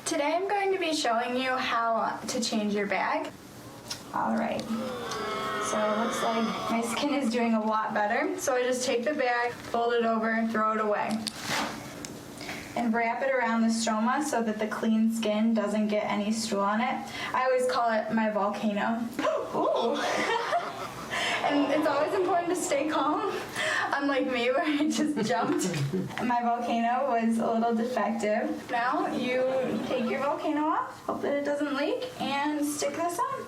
Today I'm going to be showing you how to change your bag. Alright, so it looks like my skin is doing a lot better. So I just take the bag, fold it over, throw it away. And wrap it around the stoma so that the clean skin doesn't get any stool on it. I always call it my volcano. Ooh. And it's always important to stay calm, unlike me where I just jumped. My volcano was a little defective. Now you take your volcano off, hope that it doesn't leak, and stick this on.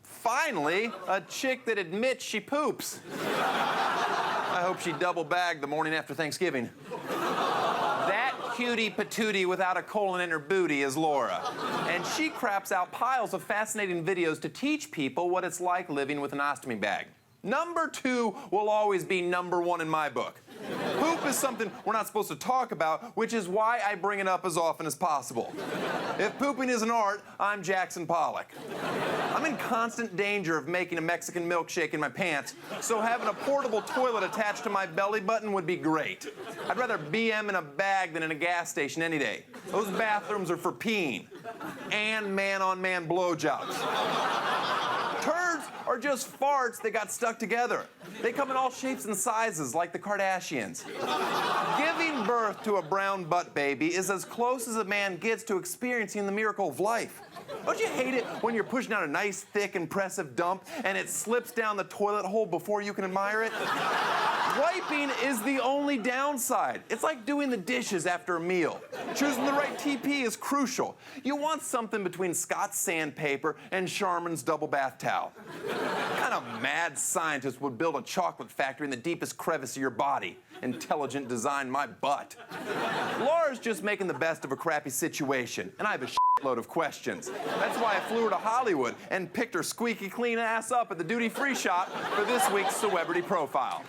Finally, a chick that admits she poops. I hope she double bagged the morning after Thanksgiving. That cutie patootie without a colon in her booty is Laura. And she craps out piles of fascinating videos to teach people what it's like living with an ostomy bag. Number 2 will always be number 1 in my book. Poop is something we're not supposed to talk about, which is why I bring it up as often as possible. If pooping is an art, I'm Jackson Pollock. I'm in constant danger of making a Mexican milkshake in my pants, so having a portable toilet attached to my belly button would be great. I'd rather BM in a bag than in a gas station any day. Those bathrooms are for peeing and man-on-man blowjobs. Turds are just farts that got stuck together. They come in all shapes and sizes, like the Kardashians. Giving birth to a brown butt baby is as close as a man gets to experiencing the miracle of life. Don't you hate it when you're pushing out a nice, thick, impressive dump and it slips down the toilet hole before you can admire it? Wiping is the only downside. It's like doing the dishes after a meal. Choosing the right TP is crucial. You want something between Scott's sandpaper and Charmin's double bath towel. What kind of mad scientist would build a chocolate factory in the deepest crevice of your body? Intelligent design my butt. Laura's just making the best of a crappy situation, and I have a shitload of questions. That's why I flew her to Hollywood and picked her squeaky clean ass up at the duty-free shop for this week's CeWEBrity Profile.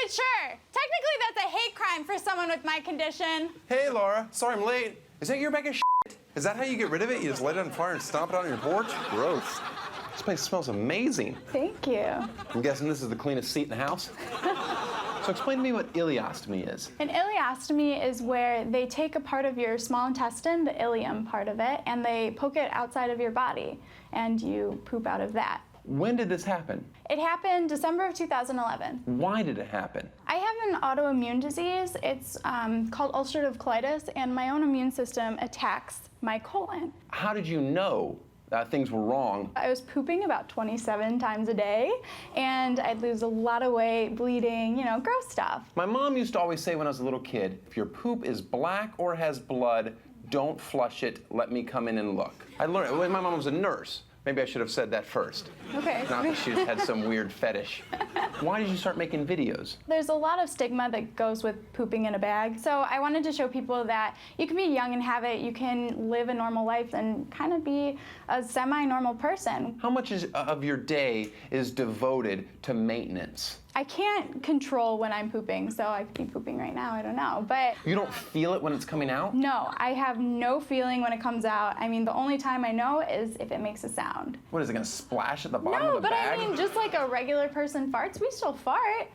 Sure. Technically, that's a hate crime for someone with my condition. Hey, Laura. Sorry I'm late. Is that your bag of shit? Is that how you get rid of it? You just light it on fire and stomp it on your porch? Gross. This place smells amazing. Thank you. I'm guessing this is the cleanest seat in the house? So explain to me what ileostomy is. An ileostomy is where they take a part of your small intestine, the ileum part of it, and they poke it outside of your body, and you poop out of that. When did this happen? It happened December of 2011. Why did it happen? I have an autoimmune disease. It's called ulcerative colitis, and my own immune system attacks my colon. How did you know things were wrong? I was pooping about 27 times a day, and I'd lose a lot of weight, bleeding, you know, gross stuff. My mom used to always say when I was a little kid, if your poop is black or has blood, don't flush it, let me come in and look. I learned, when my mom was a nurse. Maybe I should have said that first. Okay. Not that she just had some weird fetish. Why did you start making videos? There's a lot of stigma that goes with pooping in a bag. So I wanted to show people that you can be young and have it, you can live a normal life and kind of be a semi-normal person. How much of your day is devoted to maintenance? I can't control when I'm pooping, so I could be pooping right now, I don't know, but... You don't feel it when it's coming out? No, I have no feeling when it comes out. I mean, the only time I know is if it makes a sound. What, is it gonna splash at the bottom of the No, but bag? I mean, just like a regular person farts, we still fart.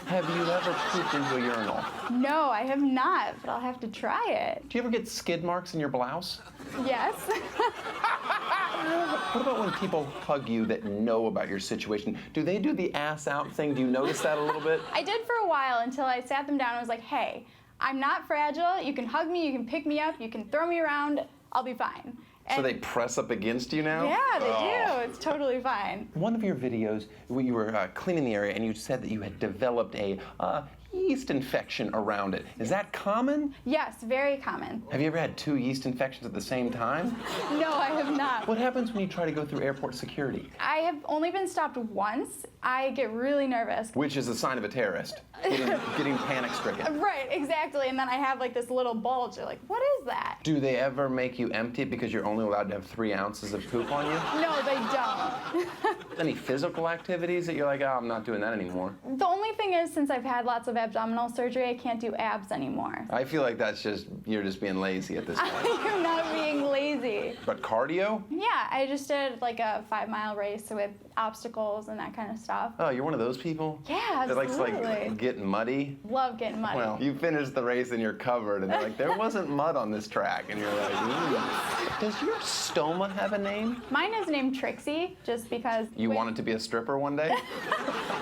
Have you ever pooped into a urinal? No, I have not, but I'll have to try it. Do you ever get skid marks in your blouse? Yes. What about when people hug you that know about your situation? Do they do the ass out thing? Do you notice that a little bit? I did for a while until I sat them down and was like, hey, I'm not fragile. You can hug me, you can pick me up, you can throw me around, I'll be fine. So they press up against you now? Yeah, they do. It's totally fine. One of your videos, you were cleaning the area and you said that you had developed a yeast infection around it. Is that common? Yes, very common. Have you ever had 2 yeast infections at the same time? No, I have not. What happens when you try to go through airport security? I have only been stopped once. I get really nervous. Which is a sign of a terrorist, getting panic-stricken. Right, exactly. And then I have like this little bulge. You're like, what is that? Do they ever make you empty it because you're only allowed to have 3 ounces of poop on you? No, they don't. Any physical activities that you're like, oh, I'm not doing that anymore? The only thing is, since I've had lots of abdominal surgery, I can't do abs anymore. I feel like that's just, you're just being lazy at this point. You're not being lazy. But cardio? Yeah, I just did like a 5-mile race with obstacles and that kind of stuff. Oh, you're one of those people? Yeah, That likes to absolutely. like get muddy? Love getting muddy. Well, you finished the race and you're covered, and they're like, there wasn't mud on this track, and you're like, ooh. Does your stoma have a name? Mine is named Trixie, just because. You wanted to be a stripper one day?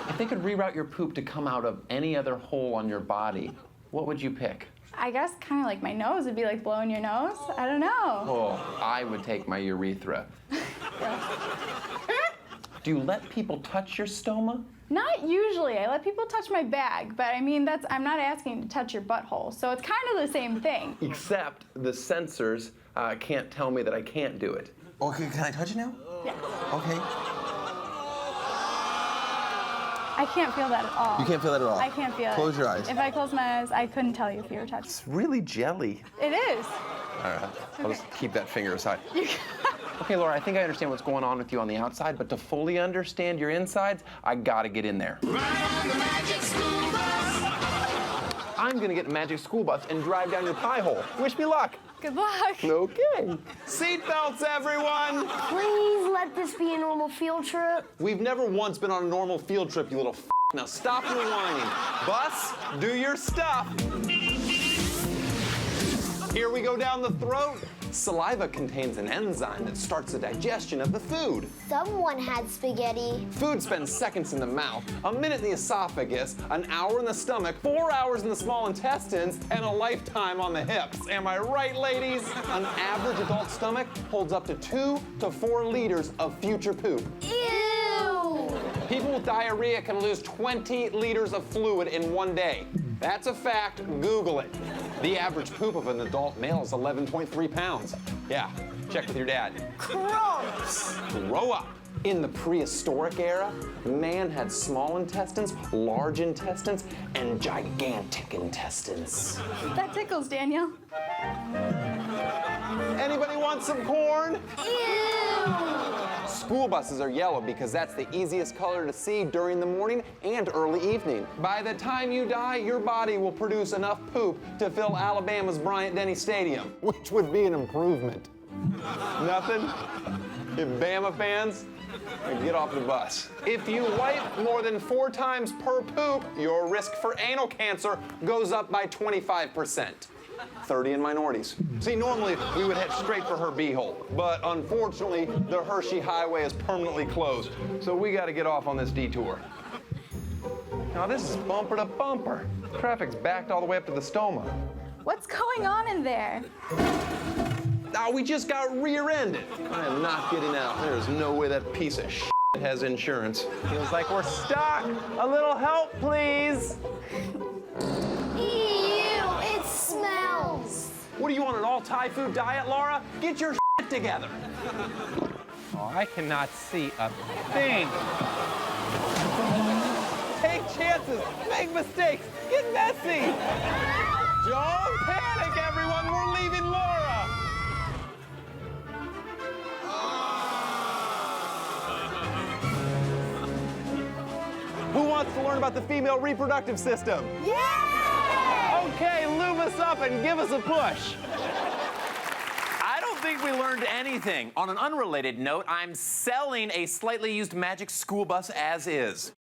If they could reroute your poop to come out of any other hole on your body, what would you pick? I guess kind of like my nose would be like blowing your nose. I don't know. Oh, I would take my urethra. Do you let people touch your stoma? Not usually. I let people touch my bag, but I mean, I'm not asking to touch your butthole, so it's kind of the same thing. Except the sensors can't tell me that I can't do it. Okay, can I touch it now? Yeah. Okay. I can't feel that at all. You can't feel that at all? I can't feel it. Close your eyes. If I close my eyes, I couldn't tell you if you were touching. It's really jelly. It is. All right, I'll just keep that finger aside. Okay, Laura, I think I understand what's going on with you on the outside, but to fully understand your insides, I gotta get in there. I'm gonna get in the magic school bus and drive down your pie hole. Wish me luck. Good luck. Okay. Seatbelts, everyone! Please let this be a normal field trip. We've never once been on a normal field trip, you little f***. Now stop your whining. Bus, do your stuff. Here we go down the throat. Saliva contains an enzyme that starts the digestion of the food. Someone had spaghetti. Food spends seconds in the mouth, a minute in the esophagus, an hour in the stomach, 4 hours in the small intestines, and a lifetime on the hips. Am I right, ladies? An average adult stomach holds up to 2 to 4 liters of future poop. Ew! People with diarrhea can lose 20 liters of fluid in one day. That's a fact. Google it. The average poop of an adult male is 11.3 pounds. Yeah, check with your dad. Gross! Grow up. In the prehistoric era, man had small intestines, large intestines, and gigantic intestines. That tickles, Daniel. Anybody want some corn? Ew! School buses are yellow because that's the easiest color to see during the morning and early evening. By the time you die, your body will produce enough poop to fill Alabama's Bryant-Denny Stadium, which would be an improvement. Nothing? You Bama fans? Get off the bus. If you wipe more than 4 times per poop, your risk for anal cancer goes up by 25%. 30 in minorities. See, normally we would head straight for her beehole, but unfortunately, the Hershey Highway is permanently closed, so we gotta get off on this detour. Now this is bumper to bumper. Traffic's backed all the way up to the Stoma. What's going on in there? Now we just got rear-ended. I am not getting out. There's no way that piece of shit has insurance. Feels like we're stuck. A little help, please. Ew! It smells! What do you want, an all-Thai food diet, Laura? Get your shit together. Oh, I cannot see a thing. Take chances, make mistakes, get messy. Don't panic, everyone. We're leaving Laura. Who wants to learn about the female reproductive system? Yeah! Okay, lube us up and give us a push. I don't think we learned anything. On an unrelated note, I'm selling a slightly used magic school bus as is.